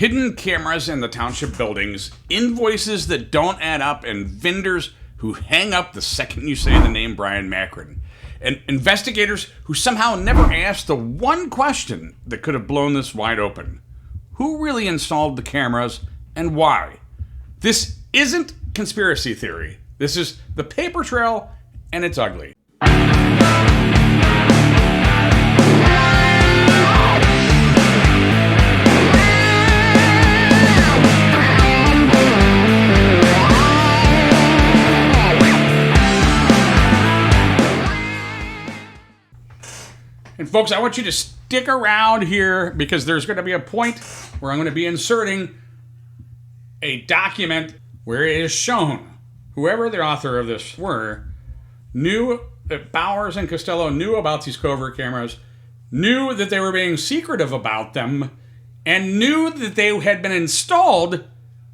Hidden cameras in the township buildings, invoices that don't add up, and vendors who hang up the second you say the name Bryon Macron. And investigators who somehow never asked the one question that could have blown this wide open. Who really installed the cameras and why? This isn't conspiracy theory. This is the paper trail, and it's ugly. And folks, I want you to stick around here because there's going to be a point where I'm going to be inserting a document where it is shown whoever the author of this were knew that Bowers and Costello knew about these covert cameras, knew that they were being secretive about them, and knew that they had been installed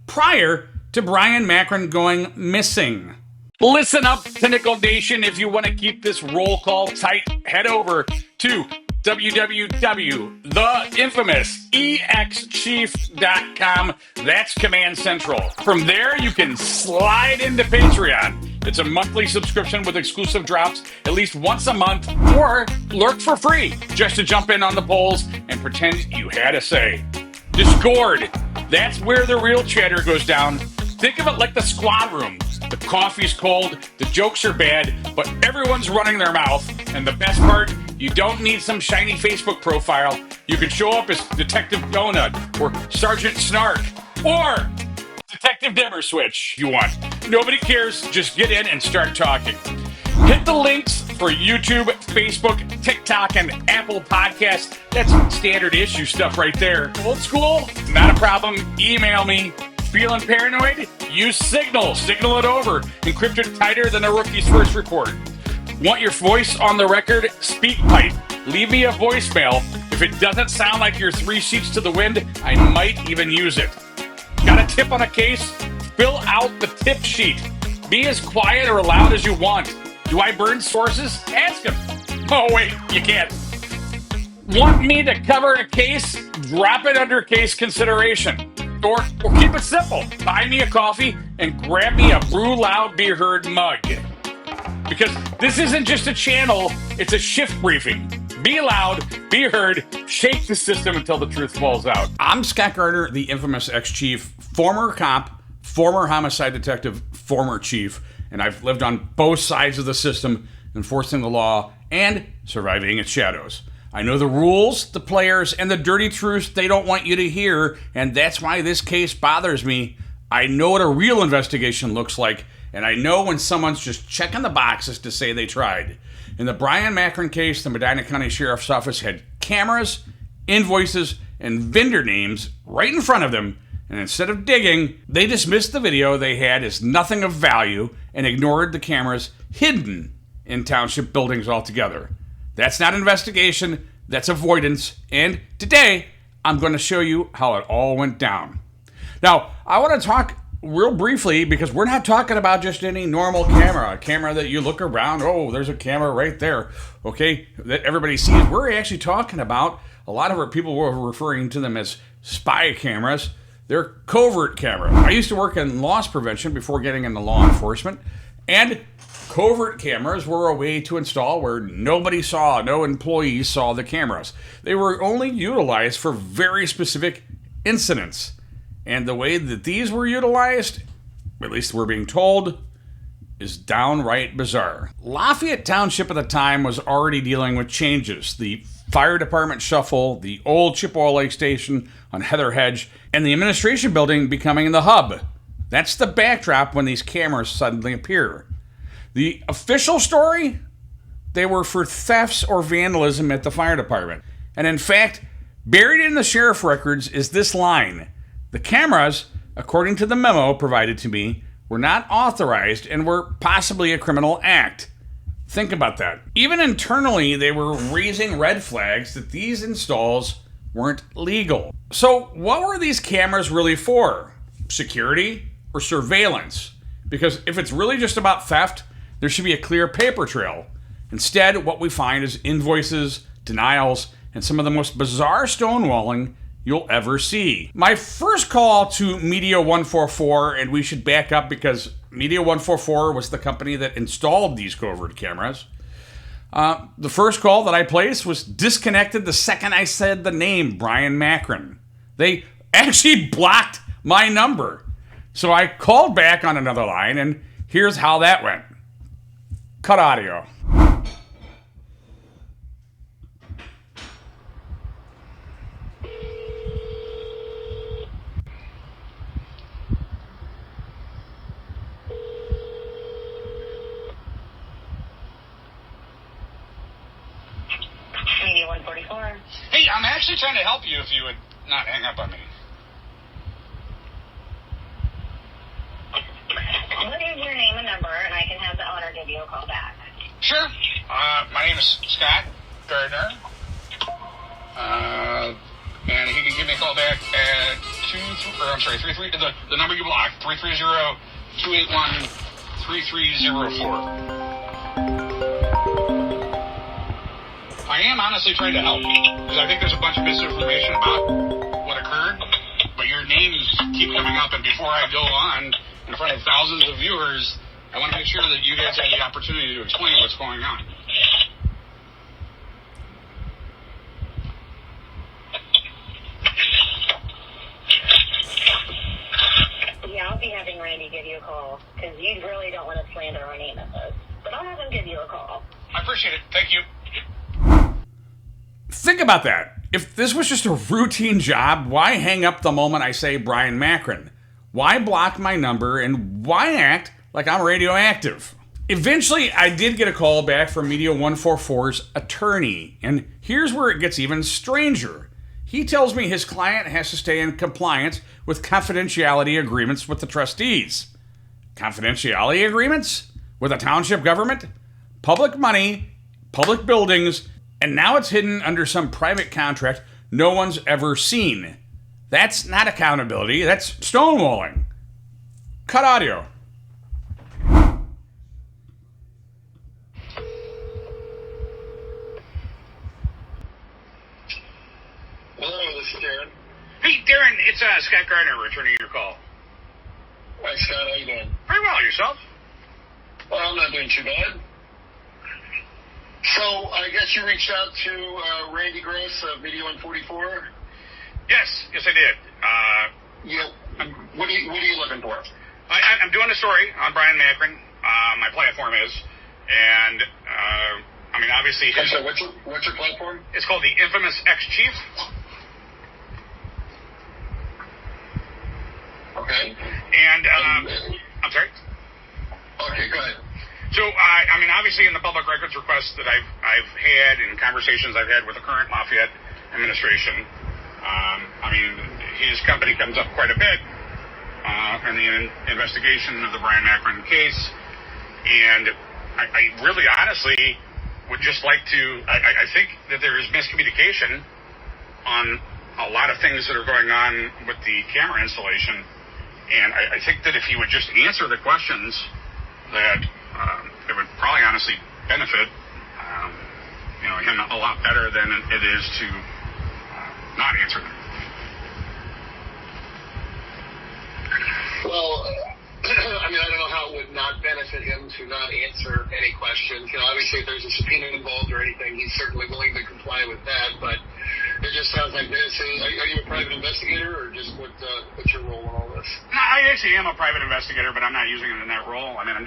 prior to Bryon Macron going missing. Listen up, Pinnacle Nation. If you want to keep this roll call tight, head over to www.theinfamousexchief.com. That's Command Central. From there, you can slide into Patreon. It's a monthly subscription with exclusive drops at least once a month, or lurk for free just to jump in on the polls and pretend you had a say. Discord. That's where the real chatter goes down. Think of it like the squad room. The coffee's cold, the jokes are bad, but everyone's running their mouth. And the best part, you don't need some shiny Facebook profile. You can show up as Detective Donut or Sergeant Snark or Detective Dimmerswitch if you want. Nobody cares. Just get in and start talking. Hit the links for YouTube, Facebook, TikTok, and Apple Podcasts. That's standard issue stuff right there. Old school? Not a problem. Email me. Feeling paranoid? Use Signal. Signal it over. Encrypted tighter than a rookie's first report. Want your voice on the record? Speak pipe. Leave me a voicemail. If it doesn't sound like you're 3 sheets to the wind, I might even use it. Got a tip on a case? Fill out the tip sheet. Be as quiet or loud as you want. Do I burn sources? Ask them. Oh, wait, you can't. Want me to cover a case? Drop it under case consideration. Or keep it simple. Buy me a coffee and grab me a Brew Loud Be Heard mug. Because this isn't just a channel, it's a shift briefing. Be loud, be heard, shake the system until the truth falls out. I'm Scott Gardner, the infamous ex-chief, former cop, former homicide detective, former chief, and I've lived on both sides of the system, enforcing the law and surviving its shadows. I know the rules, the players, and the dirty truths they don't want you to hear, and that's why this case bothers me. I know what a real investigation looks like, and I know when someone's just checking the boxes to say they tried. In the Bryon Macron case, the Medina County Sheriff's Office had cameras, invoices, and vendor names right in front of them, and instead of digging, they dismissed the video they had as nothing of value and ignored the cameras hidden in township buildings altogether. That's not investigation, that's avoidance, and today I'm going to show you how it all went down. Now, I want to talk real briefly because we're not talking about just any normal camera, a camera that you look around, oh, there's a camera right there, okay, that everybody sees. We're actually talking about, a lot of our people were referring to them as spy cameras. They're covert cameras. I used to work in loss prevention before getting into law enforcement, and covert cameras were a way to install where nobody saw, no employees saw the cameras. They were only utilized for very specific incidents. And the way that these were utilized, at least we're being told, is downright bizarre. Lafayette Township at the time was already dealing with changes. The fire department shuffle, the old Chippewa Lake Station on Heather Hedge, and the administration building becoming the hub. That's the backdrop when these cameras suddenly appear. The official story? They were for thefts or vandalism at the fire department. And in fact, buried in the sheriff records is this line. The cameras, according to the memo provided to me, were not authorized and were possibly a criminal act. Think about that. Even internally, they were raising red flags that these installs weren't legal. So what were these cameras really for? Security or surveillance? Because if it's really just about theft, there should be a clear paper trail. Instead, what we find is invoices, denials, and some of the most bizarre stonewalling you'll ever see. My first call to Media 144, and we should back up because Media 144 was the company that installed these covert cameras. The first call that I placed was disconnected the second I said the name Bryon Macron. They actually blocked my number. So I called back on another line, and here's how that went. Cut audio. Media 144. Hey, I'm actually trying to help you if you would not hang up on me. What is your name and number, and I can have the owner give you a call back? Sure. My name is Scott Gardner. And he can give me a call back at 33, the number you blocked, 330-281-3304. I am honestly trying to help because I think there's a bunch of misinformation about what occurred, but your names keep coming up, and before I go on in front of thousands of viewers, I want to make sure that you guys have the opportunity to explain what's going on. Yeah, I'll be having Randy give you a call because you really don't want to slander our name at this. But I'll have him give you a call. I appreciate it. Thank you. Think about that. If this was just a routine job, why hang up the moment I say Bryon Macron? Why block my number, and why act like I'm radioactive? Eventually, I did get a call back from Media 144's attorney, and here's where it gets even stranger. He tells me his client has to stay in compliance with confidentiality agreements with the trustees. Confidentiality agreements? With a township government? Public money, public buildings, and now it's hidden under some private contract no one's ever seen. That's not accountability, that's stonewalling. Cut audio. Hello, this is Darren. Hey, Darren, it's Scott Gardner returning your call. Hi, Scott. How you doing? Very well, yourself? Well, I'm not doing too bad. So, I guess you reached out to Randy Gross of Media 144? Yes, I did. Yeah. What are you looking for? I'm doing a story on Bryon Macron. My platform is, and I mean, obviously, So what's your platform? it's called the Infamous Ex-Chief. Okay. And I'm sorry. Okay, go ahead. So, I mean, obviously, in the public records requests that I've had and conversations I've had with the current Lafayette administration, I mean, his company comes up quite a bit in the investigation of the Bryon Macron case, and I really, honestly, would just like to. I think that there is miscommunication on a lot of things that are going on with the camera installation, and I think that if he would just answer the questions, that it would probably honestly benefit him a lot better than it is to not answer them. Well, I mean, I don't know how it would not benefit him to not answer any questions. Obviously, if there's a subpoena involved or anything, he's certainly willing to comply with that. But it just sounds like this. Are you a private investigator, or just what's your role in all this? No, I actually am a private investigator, but I'm not using it in that role. I mean, I'm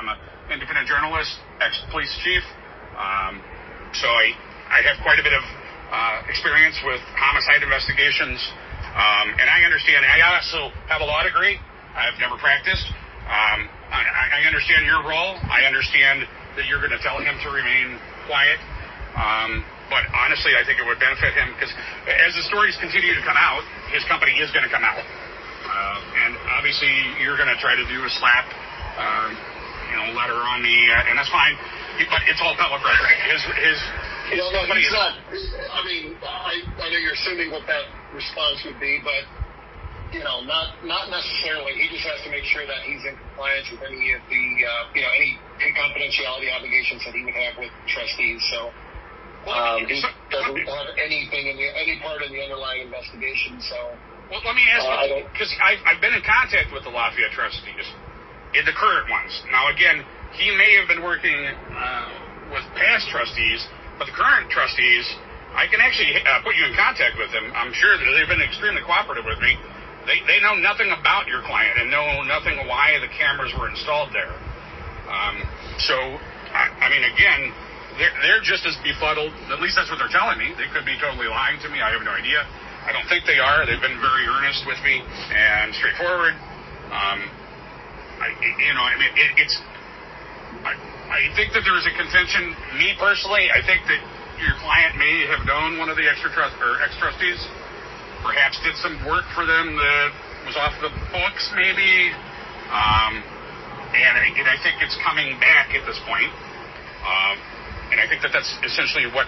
an independent journalist, ex-police chief. So I have quite a bit of experience with homicide investigations. And I understand. I also have a law degree. I've never practiced. I understand your role. I understand that you're going to tell him to remain quiet. But honestly, I think it would benefit him because as the stories continue to come out, his company is going to come out. And obviously, you're going to try to do a slap, letter on me, and that's fine. But it's all public record. His company he's not. I mean, I know you're assuming what that response would be, but not necessarily. He just has to make sure that he's in compliance with any of the any confidentiality obligations that he would have with trustees. So He doesn't have anything any part in the underlying investigation. So, well, let me ask you, because I've been in contact with the Lafayette trustees, the current ones. Now, again, he may have been working with past trustees, but the current trustees, I can actually put you in contact with them. I'm sure that they've been extremely cooperative with me. They know nothing about your client and know nothing why the cameras were installed there. So, I mean, again, they're just as befuddled. At least that's what they're telling me. They could be totally lying to me. I have no idea. I don't think they are. They've been very earnest with me and straightforward. I think that there's a contention. Me personally, I think that your client may have known one of the ex-trustees. Perhaps did some work for them that was off the books, maybe. And I think it's coming back at this point. And I think that that's essentially what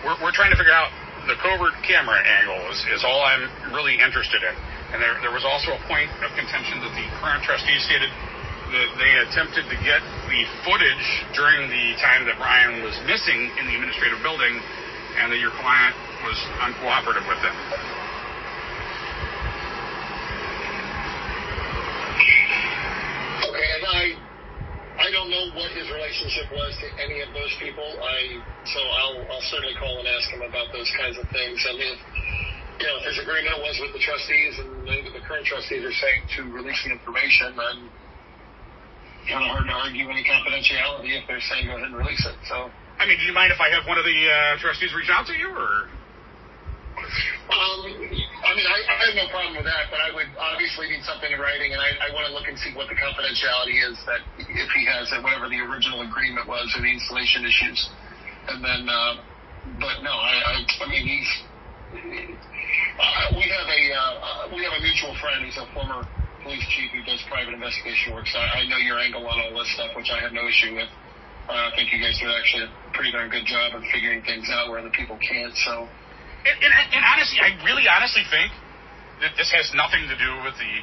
we're trying to figure out. The covert camera angle is all I'm really interested in. And there was also a point of contention that the current trustees stated that they attempted to get the footage during the time that Bryon was missing in the administrative building, and that your client was uncooperative with them. Okay, and I don't know what his relationship was to any of those people. So I'll certainly call and ask him about those kinds of things. I mean, if his agreement was with the trustees and the current trustees are saying to release the information, then kind of hard to argue any confidentiality if they're saying go ahead and release it. So, I mean, do you mind if I have one of the trustees reach out to you, or? I have no problem with that, but I would obviously need something in writing, and I want to look and see what the confidentiality is that if he has it, whatever the original agreement was, or the installation issues. And then, but no, he's. We have a mutual friend who's a former police chief who does private investigation work. So I know your angle on all this stuff, which I have no issue with. I think you guys do actually a pretty darn good job of figuring things out where other people can't. So. And honestly, I really honestly think that this has nothing to do with the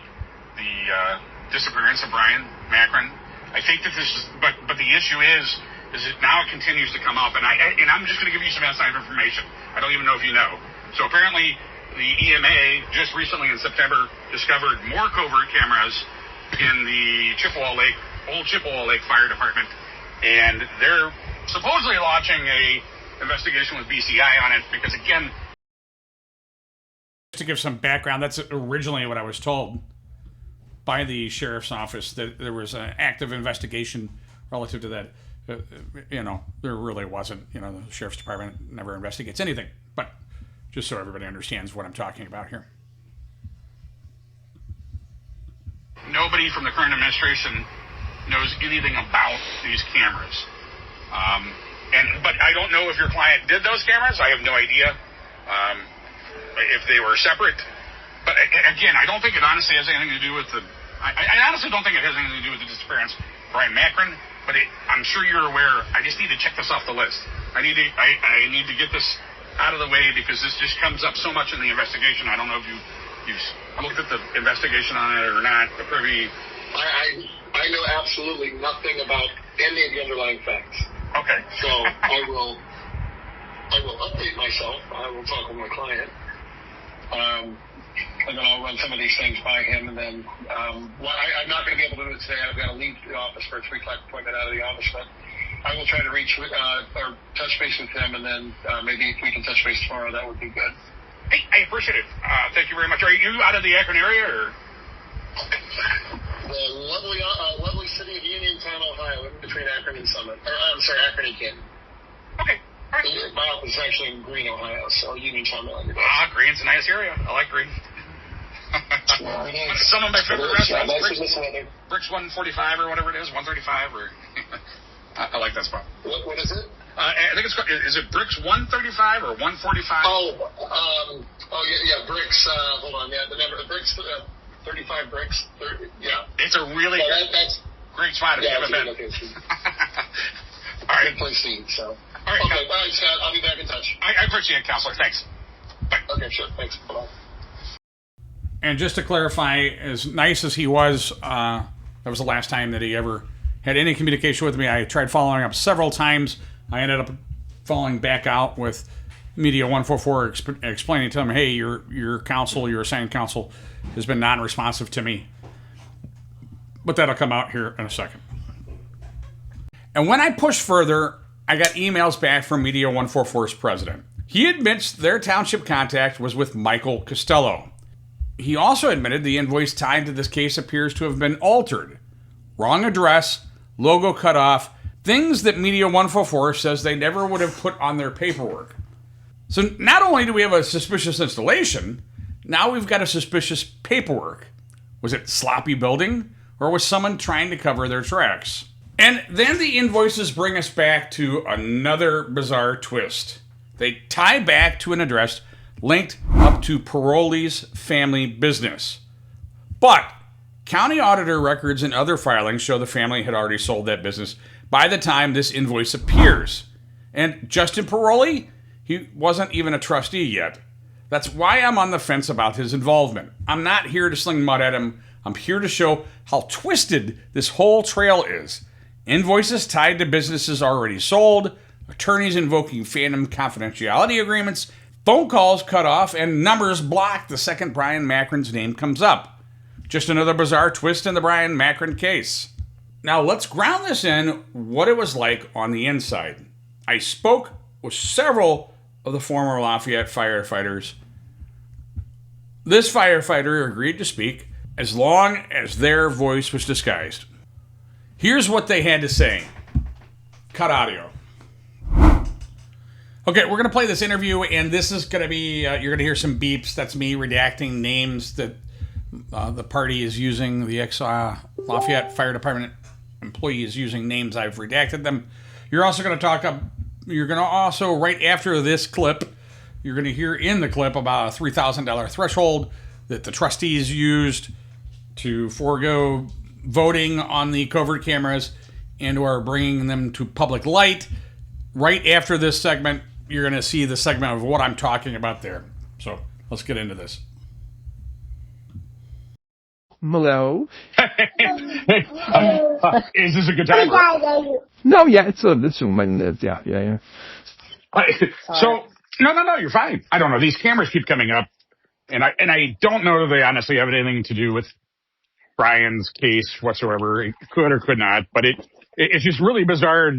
disappearance of Bryon Macron. I think that this is, but the issue is that now it continues to come up, and I'm just going to give you some inside information. I don't even know if you know. So apparently, the EMA just recently in September discovered more covert cameras in the old Chippewa Lake Fire Department, and they're supposedly launching a investigation with BCI on it because, again. To give some background, that's originally what I was told by the sheriff's office, that there was an active investigation relative to that. There really wasn't. The sheriff's department never investigates anything. But just so everybody understands what I'm talking about here. Nobody from the current administration knows anything about these cameras. But I don't know if your client did those cameras. I have no idea. If they were separate. But again, I don't think it honestly has anything to do with I honestly don't think it has anything to do with the disappearance of Bryon Macron, but I'm sure you're aware, I just need to check this off the list. I need to get this out of the way because this just comes up so much in the investigation. I don't know if you've looked at the investigation on it or not, the privy. I know absolutely nothing about any of the underlying facts. Okay. So I will update myself. I will talk with my client. And then I'll run some of these things by him, and then I'm not going to be able to do it today. I've got to leave the office for a 3 o'clock appointment out of the office, but I will try to reach or touch base with him, and then maybe if we can touch base tomorrow, that would be good. Hey, I appreciate it. Thank you very much. Are you out of the Akron area, or? The lovely city of Uniontown, Ohio, in between Akron and Summit. Akron and Canton. Okay. All right. My office is actually in Green, Ohio, so Uniontown. Green's a nice area. I like Green. Some of my favorite restaurants. Bricks 145 or whatever it is, 135 or. I like that spot. What is it? I think is it Bricks 135 or 145? Yeah, Bricks. Hold on, the number Bricks. 35 Bricks. 30, yeah. It's a really that's great spot if you haven't been. All right. Good place to eat. So. All right. Okay. Bye, Scott. I'll be back in touch. I appreciate it, Counselor. Thanks. Bye. Okay. Sure. Thanks. Bye. And just to clarify, as nice as he was, that was the last time that he ever had any communication with me. I tried following up several times. I ended up falling back out with Media 144 explaining to them, hey, your counsel, your assigned counsel has been non-responsive to me. But that'll come out here in a second. And when I pushed further, I got emails back from Media 144's president. He admits their township contact was with Michael Costello. He also admitted the invoice tied to this case appears to have been altered. Wrong address, logo cut off, things that Media 144 says they never would have put on their paperwork. So not only do we have a suspicious installation, now we've got a suspicious paperwork. Was it sloppy building, or was someone trying to cover their tracks? And then the invoices bring us back to another bizarre twist. They tie back to an address linked up to parolee's family business. But county auditor records and other filings show the family had already sold that business by the time this invoice appears. And Justin Parolee, he wasn't even a trustee yet. That's why I'm on the fence about his involvement. I'm not here to sling mud at him. I'm here to show how twisted this whole trail is. Invoices tied to businesses already sold, attorneys invoking phantom confidentiality agreements, phone calls cut off, and numbers blocked the second Bryon Macron's name comes up. Just another bizarre twist in the Bryon Macron case. Now let's ground this in what it was like on the inside. I spoke with several of the former Lafayette firefighters. This firefighter agreed to speak as long as their voice was disguised. Here's what they had to say. Cut audio. Okay, we're going to play this interview, and this is going to be, you're going to hear some beeps. That's me redacting names that the party is using. The ex-Lafayette Fire Department employee is using names. I've redacted them. You're also going to also, right after this clip, you're going to hear in the clip about a $3,000 threshold that the trustees used to forego voting on the covert cameras and or bringing them to public light. Right after this segment, you're going to see the segment of what I'm talking about there. So let's get into this. Hello. Is this a good time? No, yeah, it's this one is, yeah. So, no, you're fine. I don't know. These cameras keep coming up, and I don't know that they honestly have anything to do with Bryan's case whatsoever. It could or could not, but it's just really bizarre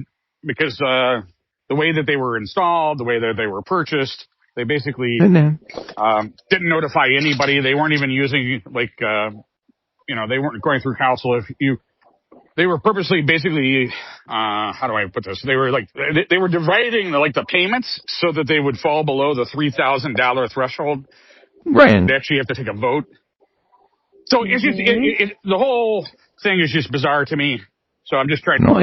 because the way that they were installed, the way that they were purchased, they basically didn't notify anybody. They weren't even using they weren't going through counsel. They were purposely basically, how do I put this? They were they were dividing the payments so that they would fall below the $3,000 threshold. Right. They actually have to take a vote. So it's just, the whole thing is just bizarre to me. So I'm just trying to... No,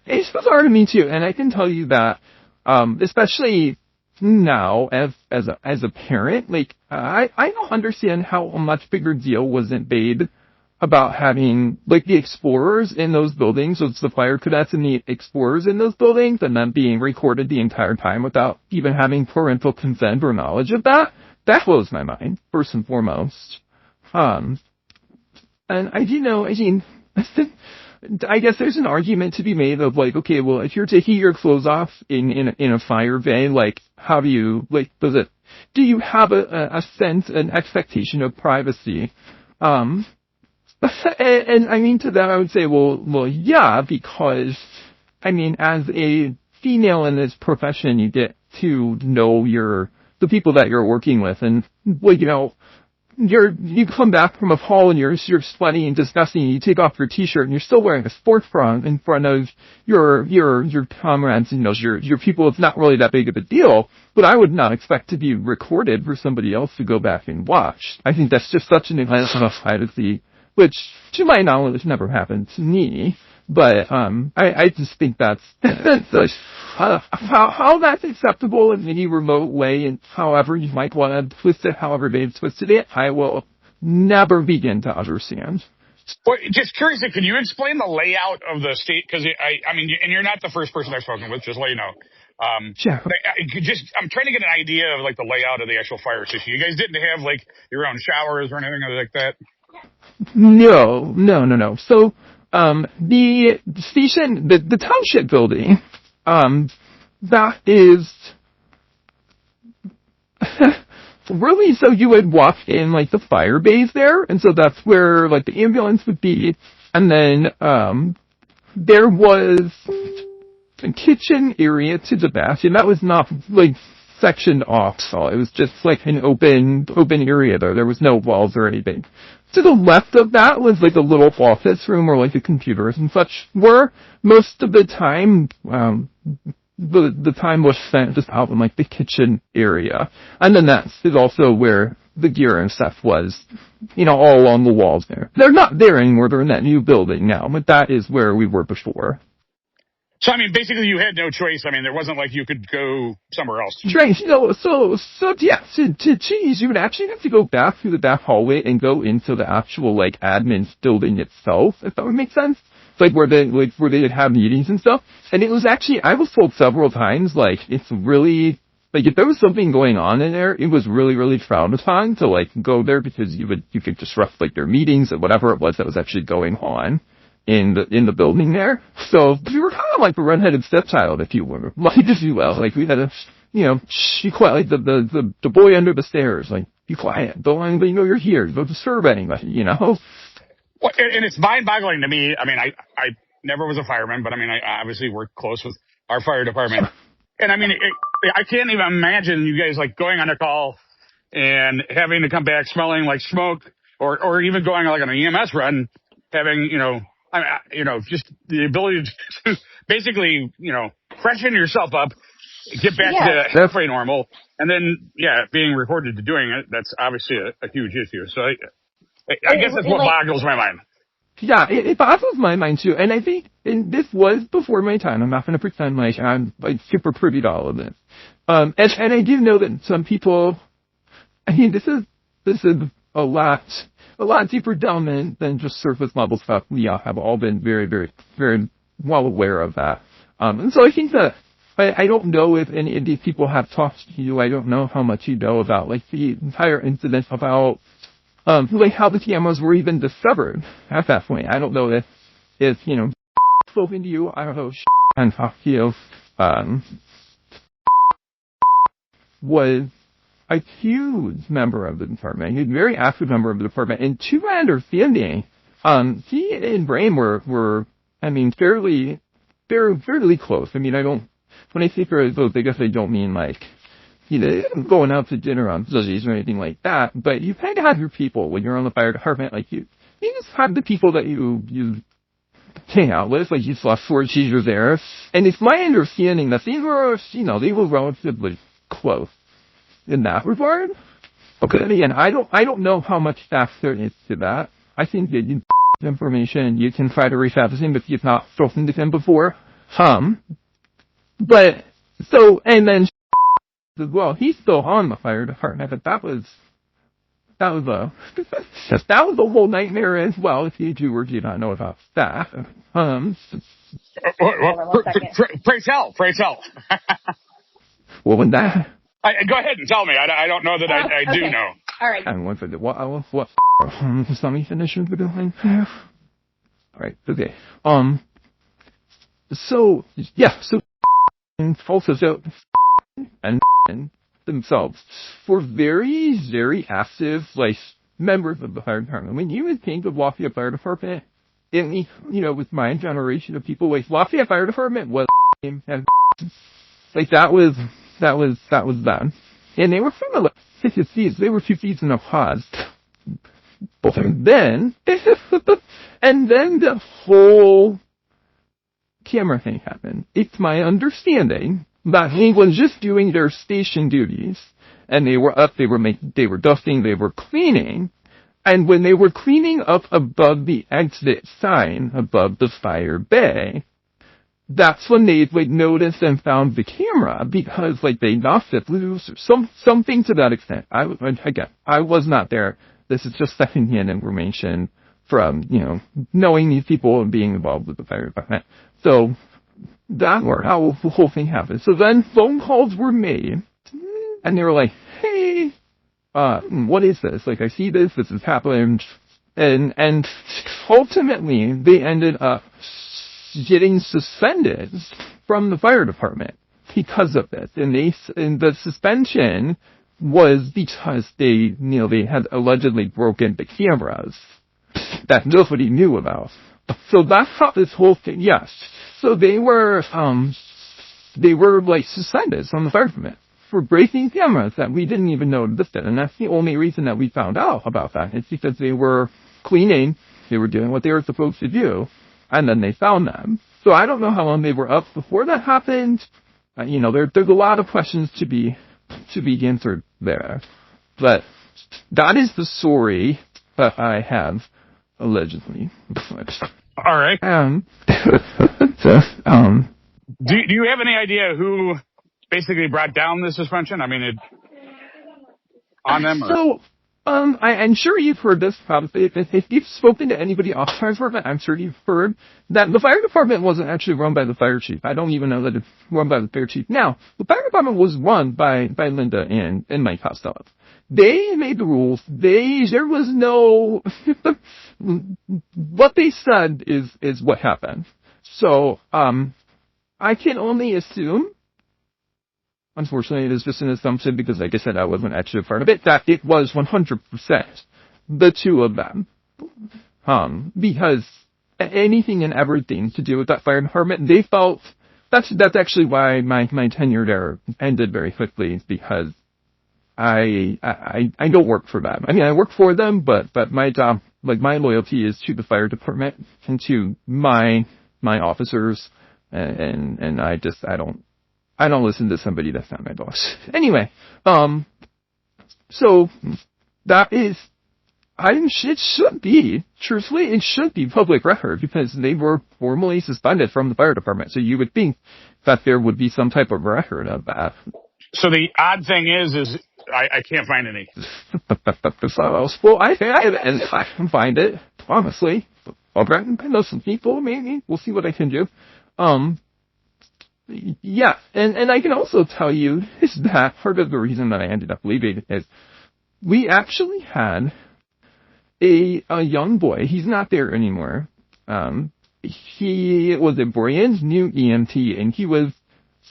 it's bizarre to me too. And I can tell you that, especially now as a parent, I don't understand how a much bigger deal wasn't made about having the explorers in those buildings. So it's the fire cadets and the explorers in those buildings and them being recorded the entire time without even having parental consent or knowledge of that. That blows my mind, first and foremost. And I guess there's an argument to be made of okay, well, if you're taking your clothes off in a fire bay, how do you, do you have a sense, an expectation of privacy? And I mean, to that I would say, well, yeah, because, as a female in this profession, you get to know the people that you're working with, and, you come back from a hall and you're sweaty and disgusting, and you take off your t-shirt and you're still wearing a sports bra in front of your comrades and your people. It's not really that big of a deal, but I would not expect to be recorded for somebody else to go back and watch. I think that's just such an enhancement of privacy, which to my knowledge never happened to me. But I just think that's how that's acceptable in any remote way, and however you might want to twist it, however they've twisted it, I will never begin to understand. Well, just curious, can you explain the layout of the state? Because and you're not the first person I've spoken with, just let you know. Sure. I'm trying to get an idea of the layout of the actual fire station. You guys didn't have your own showers or anything like that? No. So, the station, the township building, that is really, so you would walk in, like, the fire bays there, and so that's where, like, the ambulance would be, and then, there was a kitchen area to the back, and that was not, like, sectioned off, so it was just, like, an open area there. There was no walls or anything. To the left of that was, like, a little office room where, like, the computers and such were. Most of the time, the time was spent just out in, like, the kitchen area. And then that is also where the gear and stuff was, you know, all along the walls there. They're not there anymore. They're in that new building now, but that is where we were before. So, I mean, basically you had no choice. I mean, there wasn't like you could go somewhere else. Right. So yeah, to cheese, you would actually have to go back through the back hallway and go into the actual, like, admin's building itself, if that would make sense. Like, where they would have meetings and stuff. And it was actually, I was told several times, like, it's really, like, if there was something going on in there, it was really, really frowned upon to, like, go there because you could disrupt, like, their meetings or whatever it was that was actually going on in the building there. So we were kind of like the redheaded stepchild, if you will. Like, if you will. Like, we had to, you know, be quiet, like the boy under the stairs, like, be quiet. Don't let anybody know you're here. Don't disturb anybody, you know? Well, and it's mind-boggling to me. I mean, I never was a fireman, but I mean, I obviously worked close with our fire department. And I mean, I can't even imagine you guys, like, going on a call and having to come back smelling like smoke, or even going like on an EMS run, having, just the ability to basically, freshen yourself up, get back to halfway normal, and then, being reported to doing it, that's obviously a huge issue. So I guess that's what boggles my mind. Yeah, it boggles my mind too. And I think, and this was before my time, I'm not going to pretend like I'm, like, super privy to all of this. And I do know that some people, I mean, this is a lot deeper down than just surface level stuff. We have all been very, very, very well aware of that. And so I think that, I don't know if any of these people have talked to you. I don't know how much you know about, like, the entire incident about, like, how the cameras were even discovered at that point. I don't know if spoken to you. I don't know, and talked to you, was a huge member of the department. He's a very active member of the department. And to my understanding, he and Bryon were, I mean, fairly close. I mean, when I say fairly close, I guess I don't mean, like, going out to dinner on Thursdays or anything like that, but you kind of have your people when you're on the fire department. Like, you just have the people that you hang out with, like, you saw Sword Seizure there. And it's my understanding that these were, they were relatively close in that regard. Okay, and again, I don't know how much facts there is to that. I think that information you can try to reach out to him if you've not spoken to him before. But, so, and then, as well, he's still on the fire department, but that was a whole nightmare as well, if you do or do not know about that. Pray tell. Well, when that... go ahead and tell me. I don't know that I do know. All right. And one second. What? Let me finish with the building. All right. Okay. So also, and themselves were very, very active, like, members of the fire department. When you would think of Lafayette Fire Department, with my generation of people, like, Lafayette Fire Department was like, that was them. And they were from the 50s. They were 2 seasons of pause. And then the whole camera thing happened. It's my understanding that he was just doing their station duties, and they were up, they were dusting, they were cleaning, and when they were cleaning up above the exit sign, above the fire bay, that's when they, like, noticed and found the camera, because, like, they knocked it loose, or something to that extent. I was not there. This is just secondhand information from, knowing these people and being involved with the fire department. So, that's how the whole thing happened. So then phone calls were made, and they were like, hey, what is this? Like, I see this has happened. And ultimately, they ended up getting suspended from the fire department. because of this. And the suspension was because they had allegedly broken the cameras that nobody knew about. So that's how this whole thing, yes. So they were like suspended from the fire department for breaking cameras that we didn't even know existed. And that's the only reason that we found out about that. It's because they were cleaning, they were doing what they were supposed to do, and then they found them. So I don't know how long they were up before that happened. There's a lot of questions to be answered there. But that is the story that I have allegedly. All right. Do you have any idea who basically brought down the suspension? I mean, on them? Or? So, I'm sure you've heard this probably. If you've spoken to anybody off the fire department, I'm sure you've heard that the fire department wasn't actually run by the fire chief. I don't even know that it's run by the fire chief. Now, the fire department was run by Linda and Mike Costello. They made the rules. There was no, what they said is what happened. So, I can only assume, unfortunately it is just an assumption because like I said, I wasn't actually a part of it, that it was 100% the two of them. Because anything and everything to do with that fire department, they felt, that's actually why my tenure there ended very quickly, because I don't work for them. I mean, I work for them, but my job, like my loyalty is to the fire department and to my officers, and I don't listen to somebody that's not my boss. Anyway, so that is, it should be, truthfully, it should be public record because they were formally suspended from the fire department. So you would think that there would be some type of record of that. So the odd thing is I can't find any. Well, I can find it, honestly. I'll know some people, maybe. We'll see what I can do. Yeah, and I can also tell you is that part of the reason that I ended up leaving is we actually had a young boy. He's not there anymore. He was a brand new EMT, and he was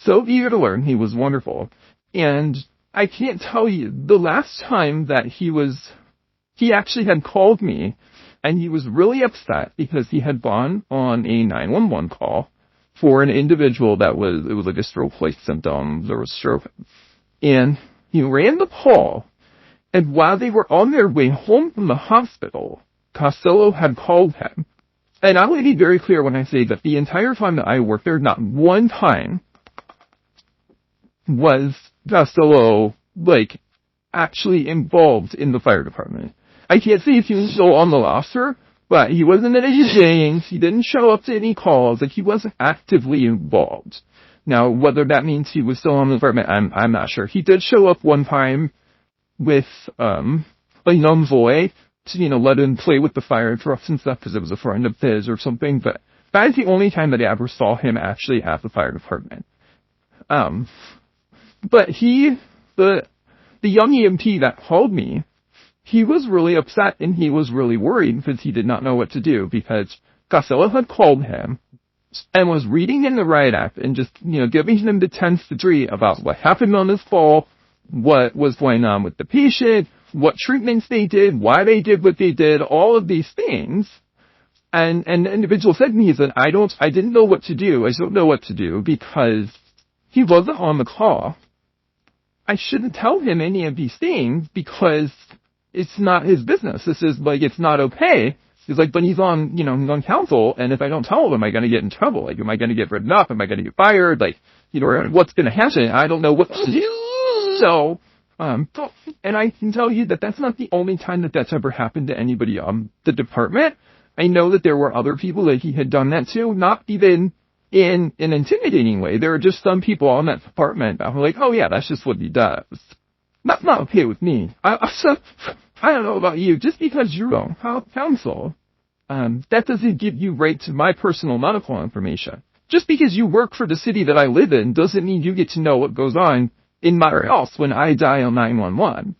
so eager to learn. He was wonderful. And I can't tell you, the last time that he actually had called me, and he was really upset because he had gone on a 911 call for an individual it was like a stroke-like symptom, there was stroke. And he ran the call, and while they were on their way home from the hospital, Costello had called him. And I will be very clear when I say that the entire time that I worked there, not one time was Costello, actually involved in the fire department. I can't say if he was still on the roster, but he wasn't at any meetings, he didn't show up to any calls, he wasn't actively involved. Now, whether that means he was still on the department, I'm not sure. He did show up one time with, a young boy to, let him play with the fire trucks and stuff, because it was a friend of his or something, but that is the only time that I ever saw him actually at the fire department. But the young EMT that called me, he was really upset and he was really worried because he did not know what to do because Costello had called him and was reading in the riot act and just, giving him the 10th degree about what happened on this fall, what was going on with the patient, what treatments they did, why they did what they did, all of these things. And the individual said to me, he said, I didn't know what to do. I don't know what to do because he wasn't on the call. I shouldn't tell him any of these things because it's not his business. This is it's not okay. He's but he's on, he's on council, and if I don't tell him, am I going to get in trouble? Am I going to get written up? Am I going to get fired? What's going to happen? I don't know what to do. So, and I can tell you that that's not the only time that that's ever happened to anybody on the department. I know that there were other people that he had done that to, not even in an intimidating way. There are just some people on that department that were oh yeah, that's just what he does. That's not okay with me. I don't know about you. Just because you're on council, that doesn't give you right to my personal medical information. Just because you work for the city that I live in doesn't mean you get to know what goes on in my house when I dial 911.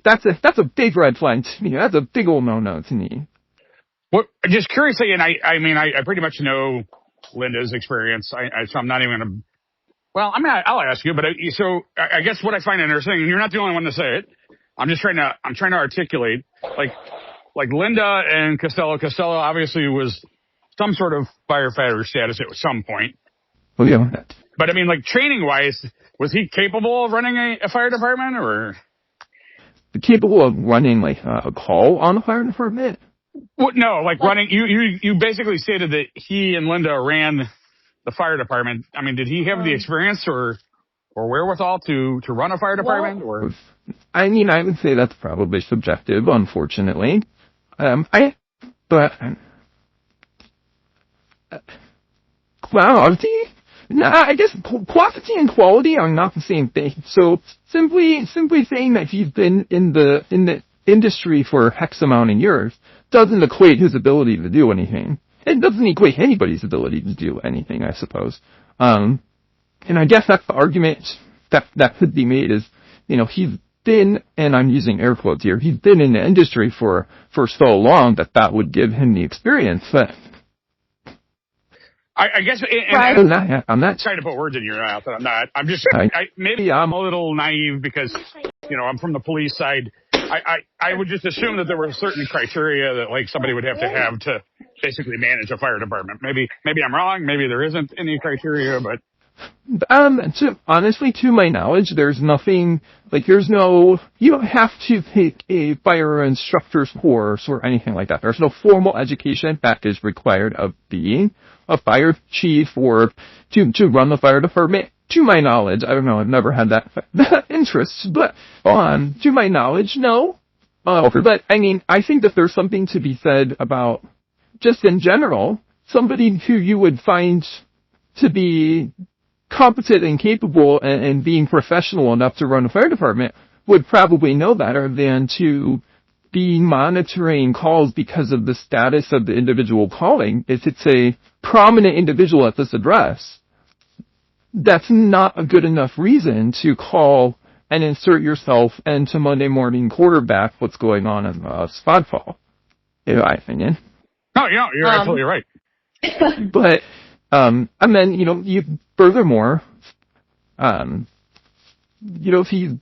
That's a big red flag to me. That's a big old no-no to me. Well, just curiously, and I pretty much know Linda's experience. So I'm not even going to. Well, I'll ask you, but I guess what I find interesting, and you're not the only one to say it. I'm trying to articulate, like Linda and Costello. Costello obviously was some sort of firefighter status at some point. Oh, yeah. But I mean, like training wise, was he capable of running a fire department or? Capable of running like a call on the fire department? Well, no, like running. You basically stated that he and Linda ran the fire department. I mean, did he have the experience or wherewithal to run a fire department? Or I mean, I would say that's probably subjective, unfortunately. Quality? Nah, I guess quantity and quality are not the same thing. So simply saying that he's been in the industry for X amount of years doesn't equate his ability to do anything. It doesn't equate anybody's ability to do anything, I suppose. And I guess that's the argument that could be made is, he's been, and I'm using air quotes here, he's been in the industry for so long that would give him the experience. But I guess, I'm not trying to put words in your mouth. I'm not. I'm just, maybe I'm a little naive because, I'm from the police side. I would just assume that there were certain criteria that like somebody would have to basically manage a fire department. Maybe I'm wrong. Maybe there isn't any criteria, but. Honestly, to my knowledge, there's nothing, you don't have to take a fire instructor's course or anything like that. There's no formal education that is required of being a fire chief or to run the fire department. To my knowledge, I don't know, I've never had that interest, but, to my knowledge, no. But, I mean, I think that there's something to be said about, just in general, somebody who you would find to be competent and capable and being professional enough to run a fire department would probably know better than to be monitoring calls because of the status of the individual calling. If it's a prominent individual at this address, that's not a good enough reason to call and insert yourself into Monday morning quarterback what's going on in a spot call, in my opinion. No, you're absolutely right. But, and then, furthermore, he's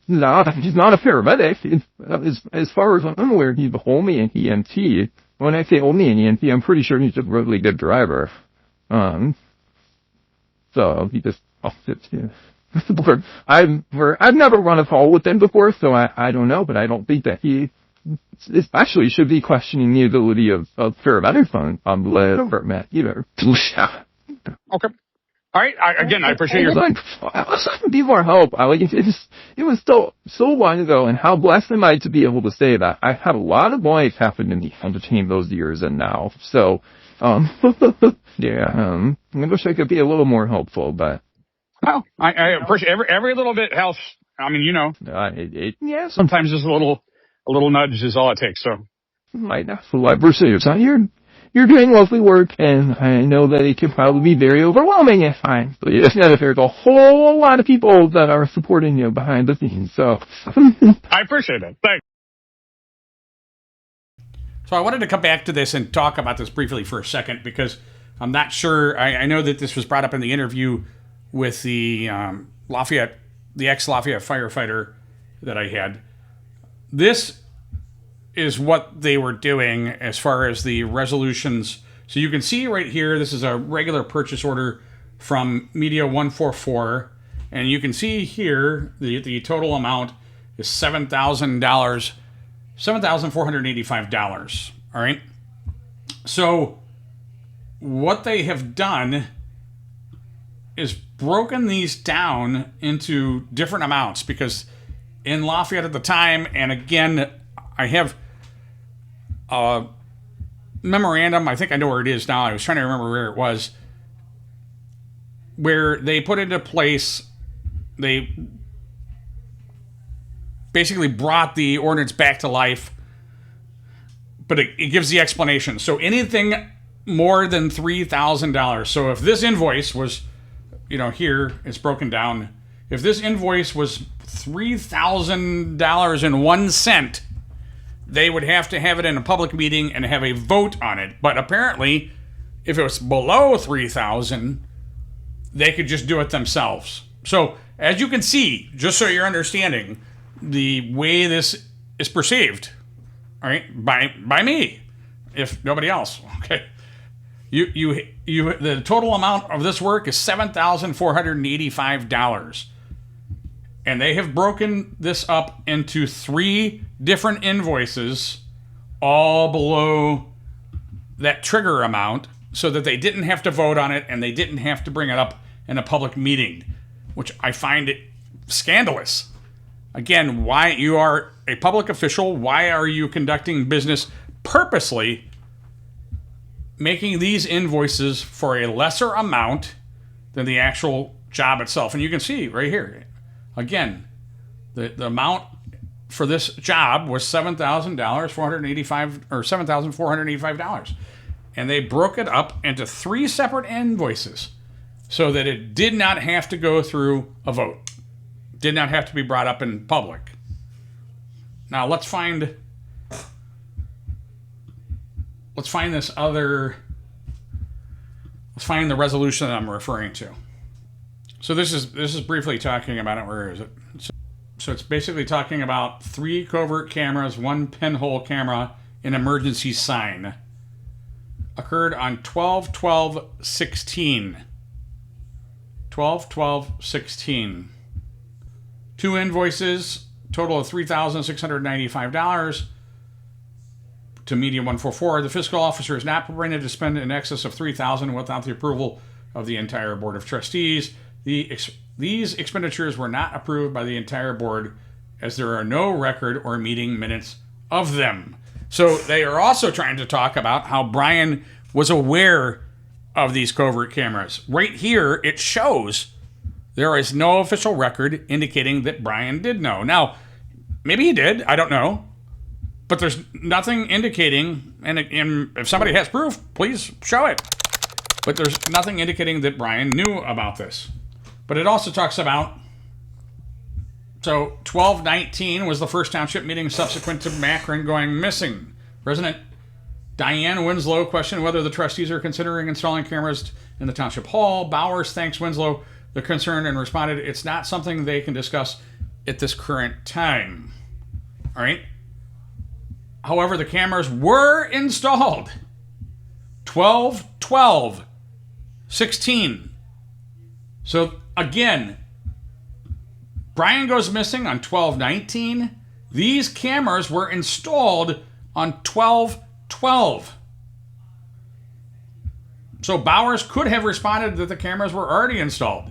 not a paramedic. As far as I'm aware, he's only an EMT. When I say only an EMT, I'm pretty sure he's a really good driver. So he just, I've never run a call with him before, so I don't know, but I don't think that he especially should be questioning the ability of paramedics on the department either. Okay. All right. I appreciate your time. Let's be more help. It was so long ago, and how blessed am I to be able to say that I had a lot of life happen in between those years and now. So, yeah, I wish I could be a little more helpful, but. Well, I appreciate every little bit helps. I mean, yeah, sometimes just a little nudge is all it takes. So, might not. So I appreciate it. So you're doing lovely work, and I know that it can probably be very overwhelming at times. But there's a whole lot of people that are supporting you behind the scenes. So I appreciate it. Thanks. So I wanted to come back to this and talk about this briefly for a second because I'm not sure. I know that this was brought up in the interview with the ex-Lafayette firefighter that I had. This is what they were doing as far as the resolutions. So you can see right here, this is a regular purchase order from Media 144. And you can see here, the total amount is $7,000, $7,485. All right. So what they have done is broken these down into different amounts because in Lafayette at the time, and again, I have a memorandum, I think I know where it is now, I was trying to remember where it was, where they put into place, they basically brought the ordinance back to life, but it gives the explanation. So anything more than $3,000, so if this invoice was, here it's broken down, if this invoice was $3,000.01, they would have to have it in a public meeting and have a vote on it. But apparently, if it was below 3,000, they could just do it themselves. So as you can see, just so you're understanding the way this is perceived, all right, by me, if nobody else, okay. The total amount of this work is $7,485. And they have broken this up into 3 different invoices, all below that trigger amount, so that they didn't have to vote on it and they didn't have to bring it up in a public meeting, which I find it scandalous. Again, why you are a public official, why are you conducting business purposely making these invoices for a lesser amount than the actual job itself? And you can see right here, again, the amount for this job was $7,485, and they broke it up into 3 separate invoices so that it did not have to go through a vote, did not have to be brought up in public. Now let's find this other. Let's find the resolution that I'm referring to. So this is briefly talking about it. Where is it? So it's basically talking about 3 covert cameras, 1 pinhole camera, an emergency sign. Occurred on 12/12/16. 12/12/16. 2 invoices, total of $3,695 to Media 144. The fiscal officer is not permitted to spend in excess of $3,000 without the approval of the entire board of trustees. These expenditures were not approved by the entire board, as there are no record or meeting minutes of them. So they are also trying to talk about how Bryon was aware of these covert cameras. Right here, it shows there is no official record indicating that Bryon did know. Now, maybe he did, I don't know. But there's nothing indicating, and if somebody has proof, please show it. But there's nothing indicating that Bryon knew about this. But it also talks about, so 12/19 was the first township meeting subsequent to Macron going missing. President Diane Winslow questioned whether the trustees are considering installing cameras in the township hall. Bowers thanks Winslow the concern and responded, it's not something they can discuss at this current time. All right. However, the cameras were installed 12/12/16. So again, Bryon goes missing on 12/19. These cameras were installed on 12/12. So Bowers could have responded that the cameras were already installed.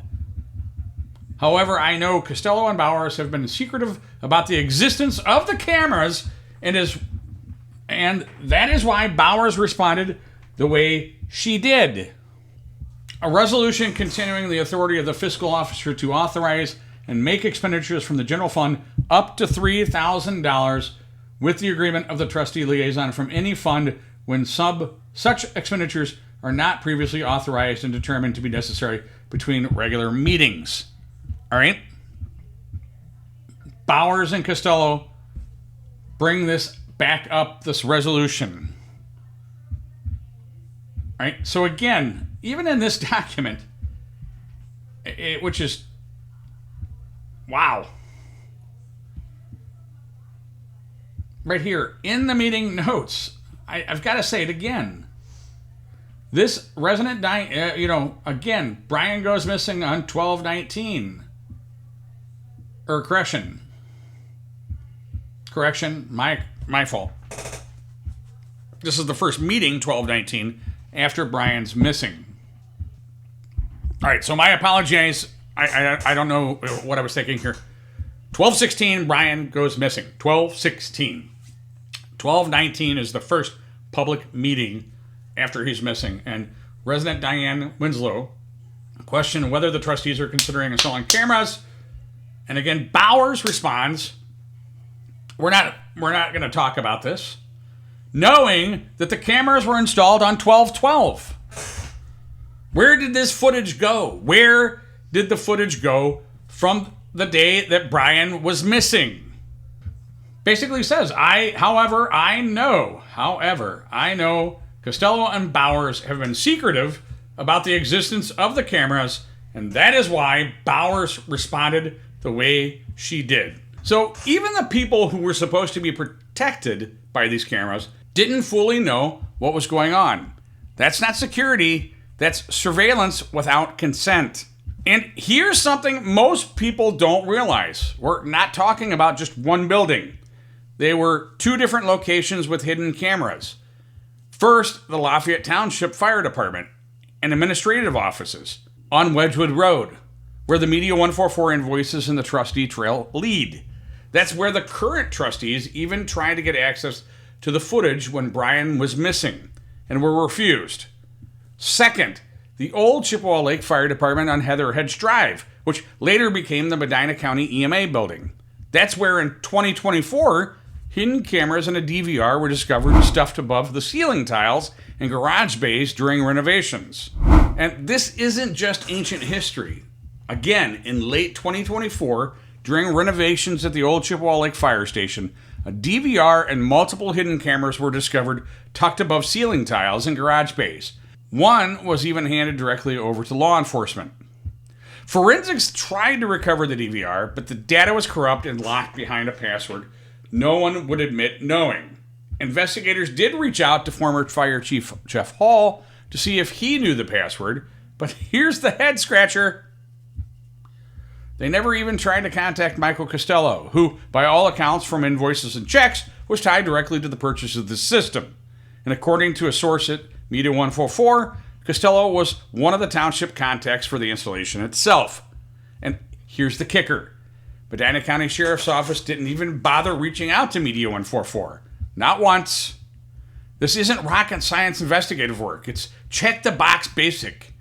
However, I know Costello and Bowers have been secretive about the existence of the cameras, and that is why Bowers responded the way she did. A resolution continuing the authority of the fiscal officer to authorize and make expenditures from the general fund up to $3,000 with the agreement of the trustee liaison from any fund when such expenditures are not previously authorized and determined to be necessary between regular meetings. All right? Bowers and Costello bring this back up, this resolution. All right? So again, even in this document, which is, wow. Right here, in the meeting notes, I've got to say it again. This resident, again, Bryon goes missing on 12/19. Or correction, my fault. This is the first meeting, 12/19, after Bryon's missing. All right, so my apologies. I don't know what I was thinking here. 12/16, Bryon goes missing. 12/16. 12/19 is the first public meeting after he's missing. And resident Diane Winslow questioned whether the trustees are considering installing cameras. And again, Bowers responds, we're not going to talk about this, knowing that the cameras were installed on 12/12. Where did this footage go? Where did the footage go from the day that Bryon was missing? Basically says, however, I know Costello and Bowers have been secretive about the existence of the cameras, and that is why Bowers responded the way she did. So even the people who were supposed to be protected by these cameras didn't fully know what was going on. That's not security, that's surveillance without consent. And here's something most people don't realize. We're not talking about just one building. They were two different locations with hidden cameras. First, the Lafayette Township Fire Department and administrative offices on Wedgwood Road, where the Media 144 invoices and the trustee trail lead. That's where the current trustees even tried to get access to the footage when Bryon was missing and were refused. Second, the old Chippewa Lake Fire Department on Heather Hedge Drive, which later became the Medina County EMA building. That's where in 2024, hidden cameras and a DVR were discovered stuffed above the ceiling tiles and garage bays during renovations. And this isn't just ancient history. Again, in late 2024, during renovations at the old Chippewa Lake Fire Station, a DVR and multiple hidden cameras were discovered tucked above ceiling tiles and garage bays. One was even handed directly over to law enforcement. Forensics tried to recover the DVR, but the data was corrupt and locked behind a password no one would admit knowing. Investigators did reach out to former Fire Chief Jeff Hall to see if he knew the password, but here's the head scratcher. They never even tried to contact Michael Costello, who, by all accounts from invoices and checks, was tied directly to the purchase of the system. And according to a source at Media 144, Costello was one of the township contacts for the installation itself. And here's the kicker. Medina County Sheriff's Office didn't even bother reaching out to Media 144. Not once. This isn't rocket science investigative work. It's check the box basic.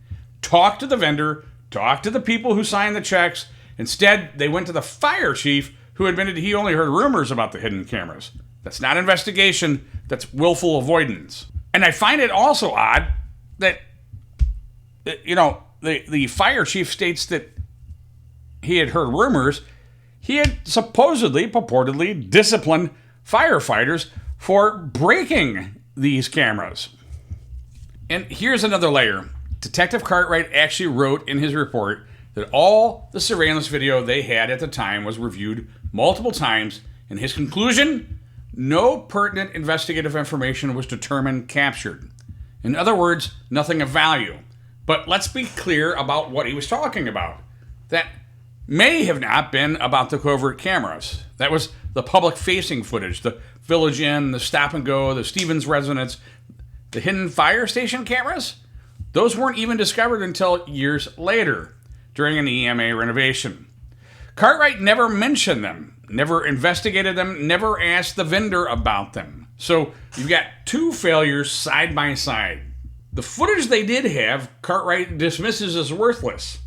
Talk to the vendor, talk to the people who signed the checks. Instead, they went to the fire chief, who admitted he only heard rumors about the hidden cameras. That's not investigation, that's willful avoidance. And I find it also odd that, the fire chief states that he had heard rumors. He had supposedly, purportedly disciplined firefighters for breaking these cameras. And here's another layer. Detective Cartwright actually wrote in his report that all the surveillance video they had at the time was reviewed multiple times, and his conclusion, no pertinent investigative information was determined captured. In other words, nothing of value. But let's be clear about what he was talking about. That may have not been about the covert cameras. That was the public-facing footage, the Village Inn, the Stop and Go, the Stevens residence, the hidden fire station cameras. Those weren't even discovered until years later, during an EMA renovation. Cartwright never mentioned them, never investigated them, never asked the vendor about them. So you've got two failures side by side. The footage they did have, Cartwright dismisses as worthless.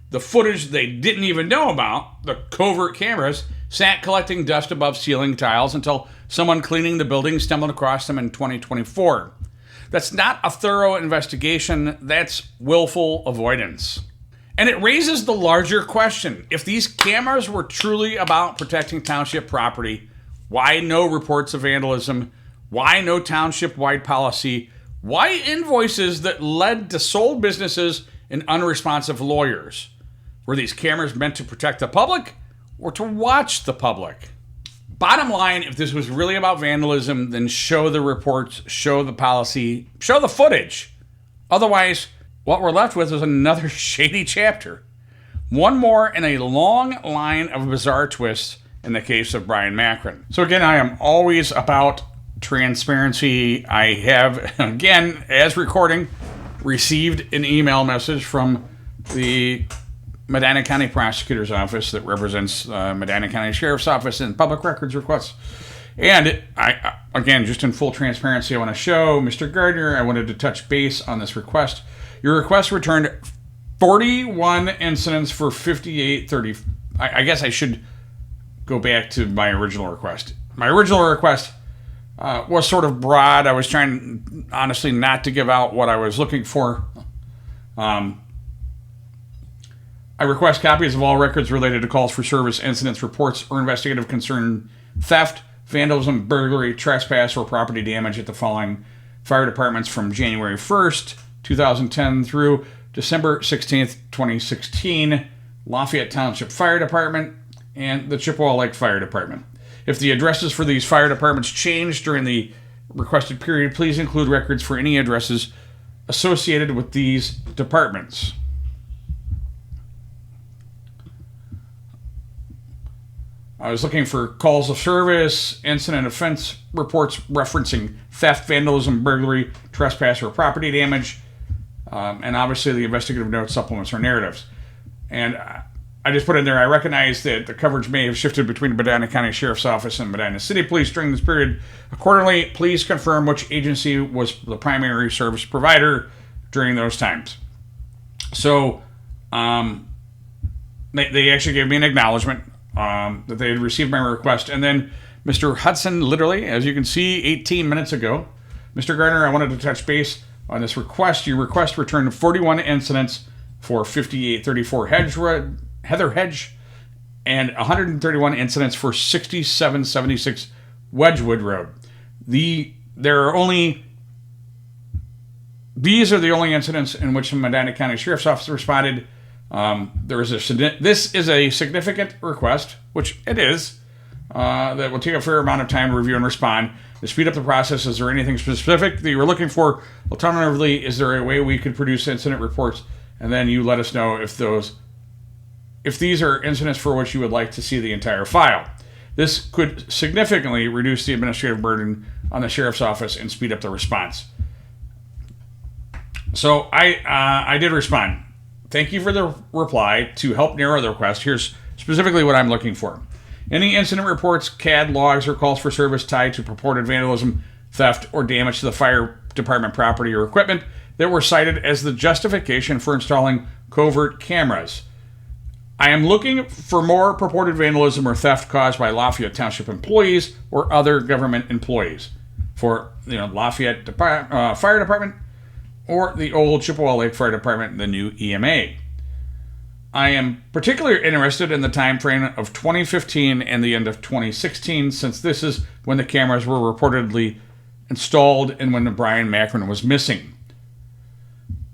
The footage they didn't even know about, the covert cameras, sat collecting dust above ceiling tiles until someone cleaning the building stumbled across them in 2024. That's not a thorough investigation, that's willful avoidance. And it raises the larger question. If these cameras were truly about protecting township property, why no reports of vandalism? Why no township-wide policy? Why invoices that led to sold businesses and unresponsive lawyers? Were these cameras meant to protect the public or to watch the public? Bottom line, if this was really about vandalism, then show the reports, show the policy, show the footage. Otherwise, what we're left with is another shady chapter. One more in a long line of bizarre twists in the case of Bryon Macron. So again, I am always about transparency. I have, again, as recording, received an email message from the Medina County Prosecutor's Office that represents Medina County Sheriff's Office and public records requests. And I again, just in full transparency, I want to show Mr. Gardner, I wanted to touch base on this request. Your request returned 41 incidents for 5830. I guess I should go back to my original request. My original request was sort of broad. I was trying, honestly, not to give out what I was looking for. I request copies of all records related to calls for service, incidents, reports, or investigative concern, theft, vandalism, burglary, trespass, or property damage at the following fire departments from January 1st, 2010 through December 16th, 2016, Lafayette Township Fire Department, and the Chippewa Lake Fire Department. If the addresses for these fire departments change during the requested period, please include records for any addresses associated with these departments. I was looking for calls of service, incident offense reports referencing theft, vandalism, burglary, trespass, or property damage, and obviously the investigative notes, supplements, or narratives. And I just put in there, I recognize that the coverage may have shifted between Medina County Sheriff's Office and Medina City Police during this period. Accordingly, please confirm which agency was the primary service provider during those times. So they actually gave me an acknowledgement that they had received my request. And then Mr. Hudson, literally, as you can see, 18 minutes ago, Mr. Gardner, I wanted to touch base on this request. Your request returned 41 incidents for 5834 Heather Hedge and 131 incidents for 6776 Wedgwood Road. These are the only incidents in which the Medina County Sheriff's Office responded. This is a significant request, which it is, that will take a fair amount of time to review and respond. To speed up the process, is there anything specific that you were looking for? Alternatively, is there a way we could produce incident reports, and then you let us know if these are incidents for which you would like to see the entire file. This could significantly reduce the administrative burden on the Sheriff's Office and speed up the response. So I did respond. Thank you for the reply. To help narrow the request, here's specifically what I'm looking for. Any incident reports, CAD logs, or calls for service tied to purported vandalism, theft, or damage to the fire department property or equipment that were cited as the justification for installing covert cameras. I am looking for more purported vandalism or theft caused by Lafayette Township employees or other government employees for Lafayette Fire Department or the old Chippewa Lake Fire Department, the new EMA. I am particularly interested in the time frame of 2015 and the end of 2016, since this is when the cameras were reportedly installed and when Bryon Macron was missing.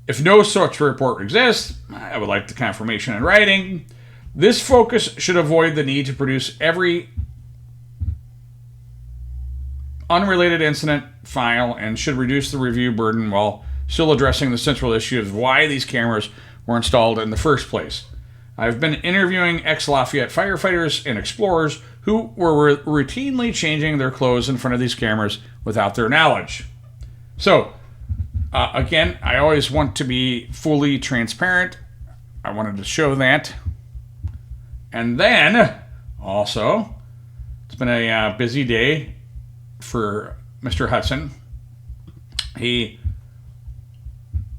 If no such report exists, I would like the confirmation in writing. This focus should avoid the need to produce every unrelated incident file and should reduce the review burden while still addressing the central issue of why these cameras were installed in the first place. I've been interviewing ex-Lafayette firefighters and explorers who were routinely changing their clothes in front of these cameras without their knowledge. So, again, I always want to be fully transparent. I wanted to show that. And then, also, it's been a busy day for Mr. Hudson. He,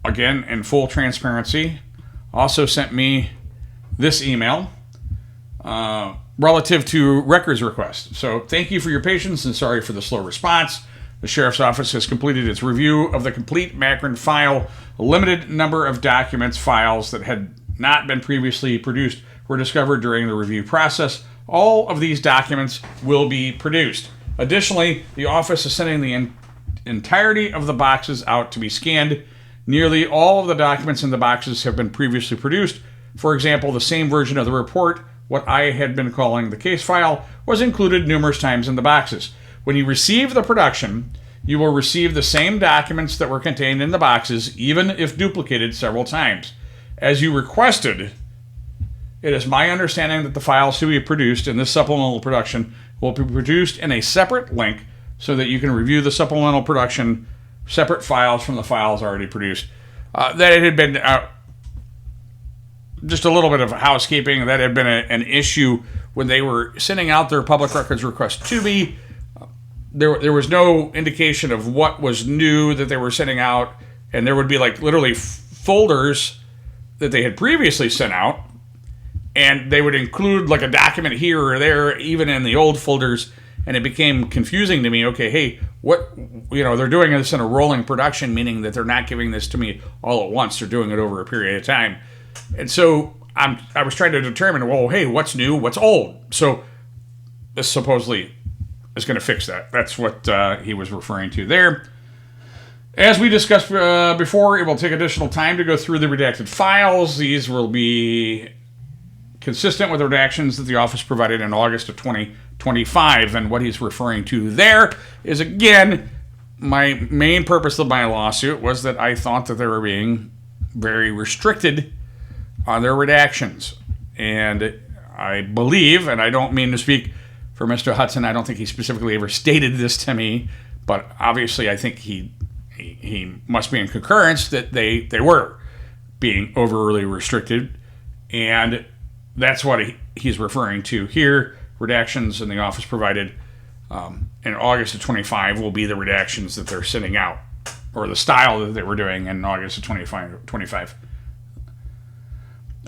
again, in full transparency, also sent me this email relative to records requests. So thank you for your patience and sorry for the slow response. The Sheriff's Office has completed its review of the complete Macron file. A limited number of files that had not been previously produced were discovered during the review process. All of these documents will be produced. Additionally, the office is sending the entirety of the boxes out to be scanned. Nearly all of the documents in the boxes have been previously produced. For example, the same version of the report, what I had been calling the case file, was included numerous times in the boxes. When you receive the production, you will receive the same documents that were contained in the boxes, even if duplicated several times. As you requested, it is my understanding that the files to be produced in this supplemental production will be produced in a separate link so that you can review the supplemental production separate files from the files already produced. That it had been just a little bit of housekeeping. That had been an issue when they were sending out their public records request to me. There was no indication of what was new that they were sending out, and there would be like literally folders that they had previously sent out, and they would include like a document here or there, even in the old folders, and it became confusing to me. Okay, hey, what, they're doing this in a rolling production, meaning that they're not giving this to me all at once. They're doing it over a period of time. And so I was trying to determine, well, hey, what's new, what's old? So this supposedly is going to fix that. That's what he was referring to there. As we discussed before, it will take additional time to go through the redacted files. These will be consistent with the redactions that the office provided in August of 2025. And what he's referring to there is, again, my main purpose of my lawsuit was that I thought that they were being very restricted on their redactions. And I believe, and I don't mean to speak for Mr. Hudson, I don't think he specifically ever stated this to me, but obviously I think he must be in concurrence that they were being overly restricted, and that's what he's referring to here. Redactions in the office provided in August of 25 will be the redactions that they're sending out, or the style that they were doing in August of 25.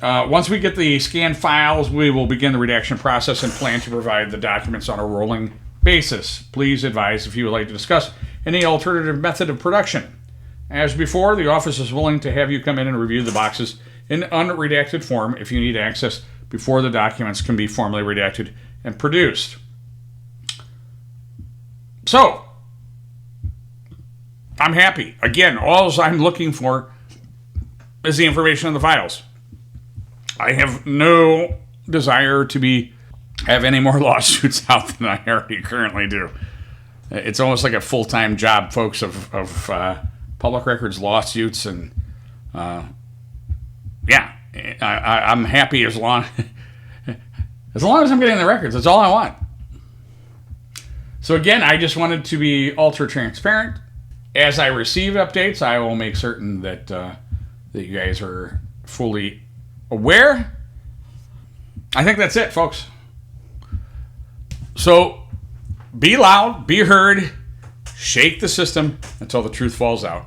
Once we get the scanned files, we will begin the redaction process and plan to provide the documents on a rolling basis. Please advise if you would like to discuss any alternative method of production. As before, the office is willing to have you come in and review the boxes in unredacted form if you need access before the documents can be formally redacted and produced. So, I'm happy. Again, all I'm looking for is the information in the files. I have no desire to have any more lawsuits out than I already currently do. It's almost like a full-time job, folks, of public records lawsuits, and I'm happy as long as I'm getting the records. That's all I want. So again, I just wanted to be ultra transparent. As I receive updates, I will make certain that that you guys are fully aware. I think that's it, folks. So be loud, be heard, shake the system until the truth falls out.